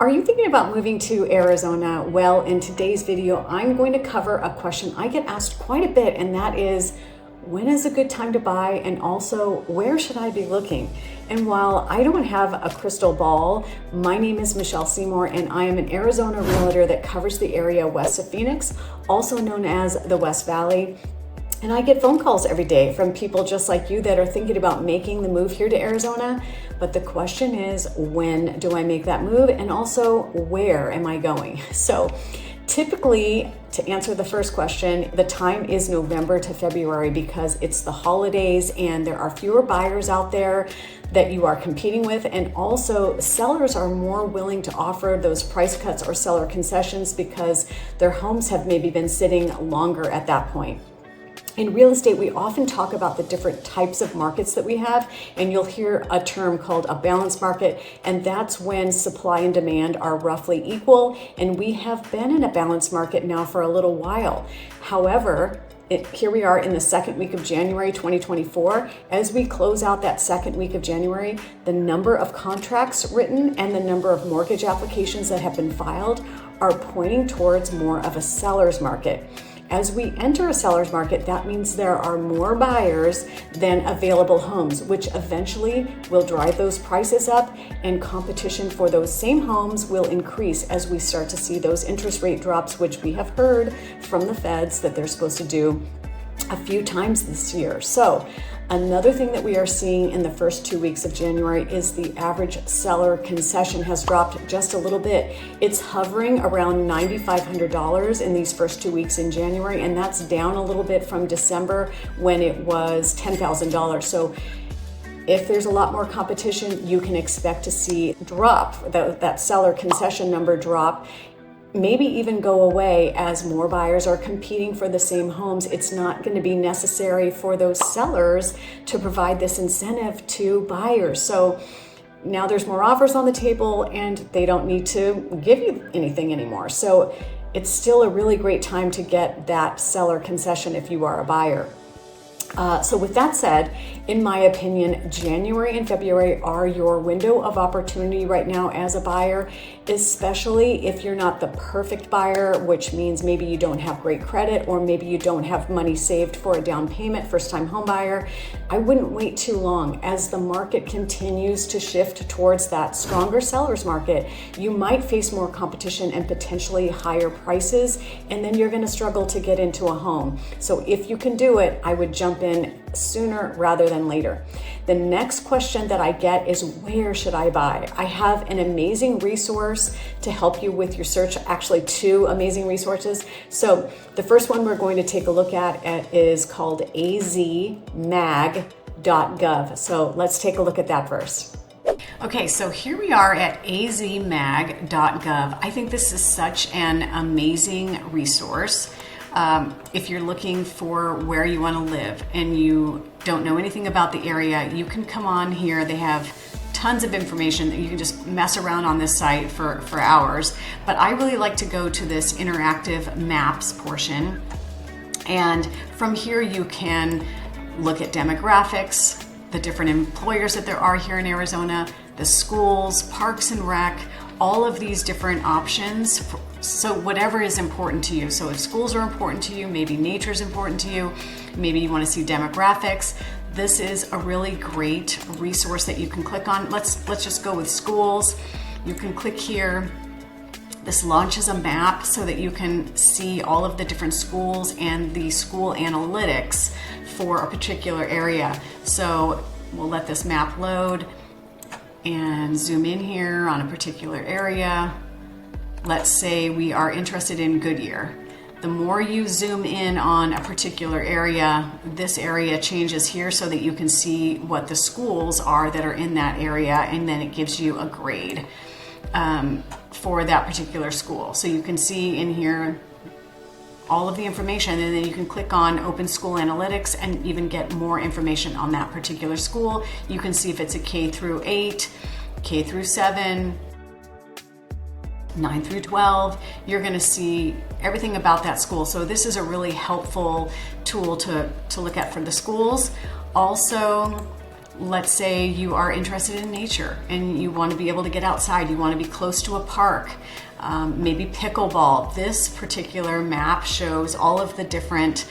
Are you thinking about moving to Arizona? Well, in today's video, I'm going to cover a question I get asked quite a bit, and that is, when is a good time to buy? And also, where should I be looking? And while I don't have a crystal ball, my name is Michelle Seymour, and I am an Arizona realtor that covers the area west of Phoenix, also known as the West Valley. And I get phone calls every day from people just like you that are thinking about making the move here to Arizona. But the question is, when do I make that move? And also, where am I going? So typically, to answer the first question, the time is November to February because it's the holidays and there are fewer buyers out there that you are competing with. And also, sellers are more willing to offer those price cuts or seller concessions because their homes have maybe been sitting longer at that point. In real estate, we often talk about the different types of markets that we have, and you'll hear a term called a balanced market, and that's when supply and demand are roughly equal, and we have been in a balanced market now for a little while. However, here we are in the second week of January 2024. As we close out that second week of January, the number of contracts written and the number of mortgage applications that have been filed are pointing towards more of a seller's market. As we enter a seller's market, that means there are more buyers than available homes, which eventually will drive those prices up, and competition for those same homes will increase as we start to see those interest rate drops, which we have heard from the feds that they're supposed to do a few times this year. So another thing that we are seeing in the first 2 weeks of January is the average seller concession has dropped just a little bit. It's hovering around $9,500 in these first 2 weeks in January, and that's down a little bit from December when it was $10,000. So if there's a lot more competition, you can expect to see that seller concession number drop, maybe even go away as more buyers are competing for the same homes. It's not going to be necessary for those sellers to provide this incentive to buyers. So now there's more offers on the table and they don't need to give you anything anymore. So it's still a really great time to get that seller concession if you are a buyer. So with that said, in my opinion, January and February are your window of opportunity right now as a buyer, especially if you're not the perfect buyer, which means maybe you don't have great credit or maybe you don't have money saved for a down payment, first-time home buyer. I wouldn't wait too long. As the market continues to shift towards that stronger seller's market, you might face more competition and potentially higher prices, and then you're going to struggle to get into a home. So if you can do it, I would jump in sooner rather than later. The next question that I get is, where should I buy? I have an amazing resource to help you with your search, actually two amazing resources. So the first one we're going to take a look at is called azmag.gov. So let's take a look at that first. Okay, so here we are at azmag.gov. I think this is such an amazing resource. If you're looking for where you want to live and you don't know anything about the area, you can come on here. They have tons of information that you can just mess around on this site for hours. But I really like to go to this interactive maps portion. And from here you can look at demographics, the different employers that there are here in Arizona, the schools, parks and rec, all of these different options. So whatever is important to you. So if schools are important to you, maybe nature is important to you, maybe you want to see demographics, this is a really great resource that you can click on. Let's just go with schools. You can click here. This launches a map so that you can see all of the different schools and the school analytics for a particular area. So we'll let this map load and zoom in here on a particular area. Let's say we are interested in Goodyear. The more you zoom in on a particular area, this area changes here so that you can see what the schools are that are in that area, and then it gives you a grade for that particular school. So you can see in here all of the information, and then you can click on Open School Analytics and even get more information on that particular school. You can see if it's a K through 8, K through 7, 9 through 12, you're going to see everything about that school. So this is a really helpful tool to look at for the schools. Also, Let's say you are interested in nature and you want to be able to get outside, you want to be close to a park, maybe pickleball. This particular map shows all of the different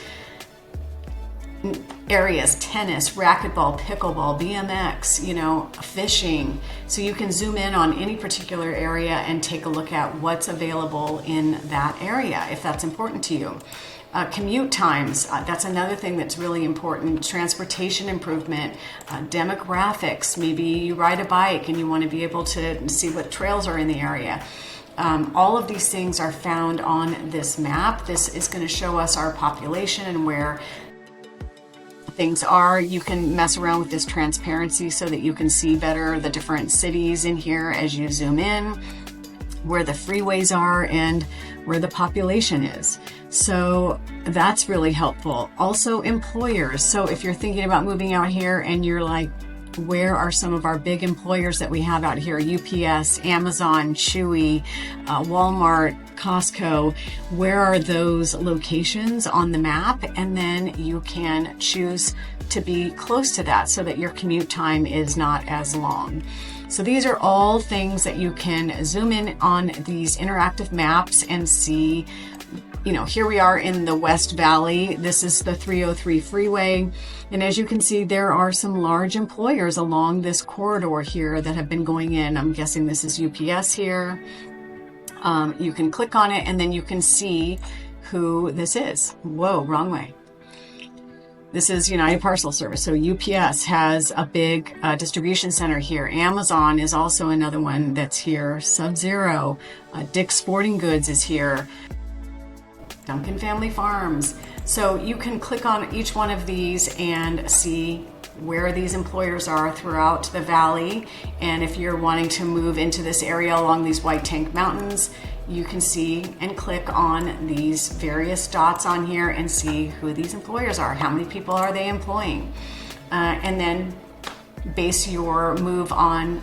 areas: tennis, racquetball, pickleball, BMX, fishing. So you can zoom in on any particular area and take a look at what's available in that area if that's important to you. Commute times, that's another thing that's really important. Transportation improvement, demographics, maybe you ride a bike and you want to be able to see what trails are in the area. All of these things are found on this map. This is going to show us our population and where things are. You can mess around with this transparency so that you can see better the different cities in here as you zoom in, where the freeways are and where the population is. So that's really helpful. Also employers. So if you're thinking about moving out here and you're like, where are some of our big employers that we have out here? UPS, Amazon, Chewy, Walmart, Costco. Where are those locations on the map? And then you can choose to be close to that so that your commute time is not as long. So these are all things that you can zoom in on these interactive maps and see. Here we are in the West Valley. This is the 303 freeway. And as you can see, there are some large employers along this corridor here that have been going in. I'm guessing this is UPS here. You can click on it and then you can see who this is. Whoa, wrong way. This is United Parcel Service. So UPS has a big distribution center here. Amazon is also another one that's here. Sub-Zero, Dick's Sporting Goods is here. Duncan Family Farms. So you can click on each one of these and see where these employers are throughout the valley. And if you're wanting to move into this area along these White Tank Mountains, you can see and click on these various dots on here and see who these employers are. How many people are they employing? And then base your move on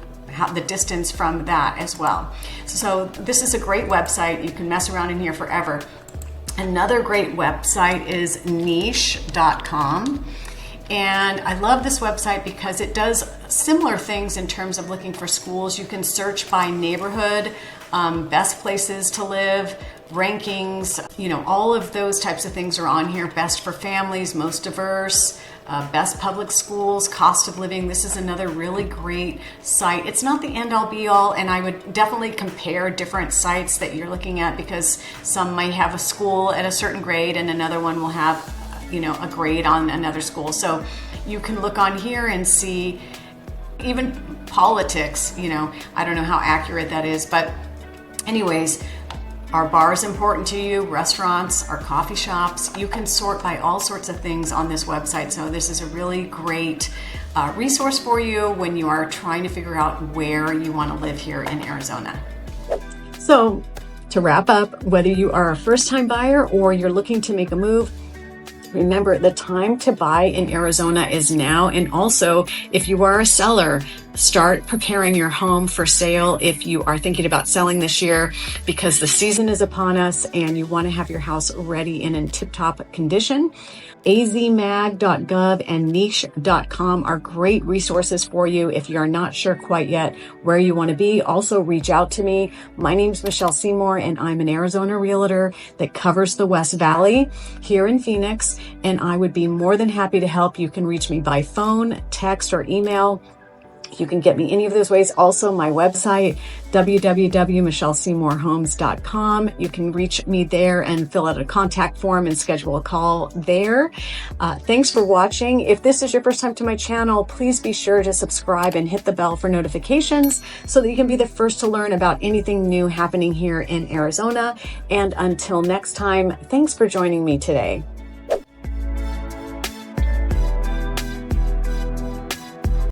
the distance from that as well. So this is a great website. You can mess around in here forever. Another great website is niche.com. And I love this website because it does similar things in terms of looking for schools. You can search by neighborhood, best places to live, rankings, all of those types of things are on here. Best for families, most diverse, best public schools, cost of living. This is another really great site. It's not the end all be all, and I would definitely compare different sites that you're looking at because some might have a school at a certain grade and another one will have a grade on another school. So you can look on here and see even politics. I don't know how accurate that is, but anyways, are bars important to you? Restaurants, are coffee shops? You can sort by all sorts of things on this website. So this is a really great resource for you when you are trying to figure out where you want to live here in Arizona. So to wrap up, whether you are a first-time buyer or you're looking to make a move, remember, the time to buy in Arizona is now. And also, if you are a seller, start preparing your home for sale if you are thinking about selling this year, because the season is upon us and you want to have your house ready and in tip-top condition. azmag.gov and niche.com are great resources for you if you're not sure quite yet where you want to be. Also, reach out to me. My name's Michelle Seymour, and I'm an Arizona realtor that covers the West Valley here in Phoenix, and I would be more than happy to help. You can reach me by phone, text, or email. You can get me any of those ways. Also, my website, www.michelleseymourhomes.com. You can reach me there and fill out a contact form and schedule a call there. Thanks for watching. If this is your first time to my channel, please be sure to subscribe and hit the bell for notifications so that you can be the first to learn about anything new happening here in Arizona. And until next time, thanks for joining me today.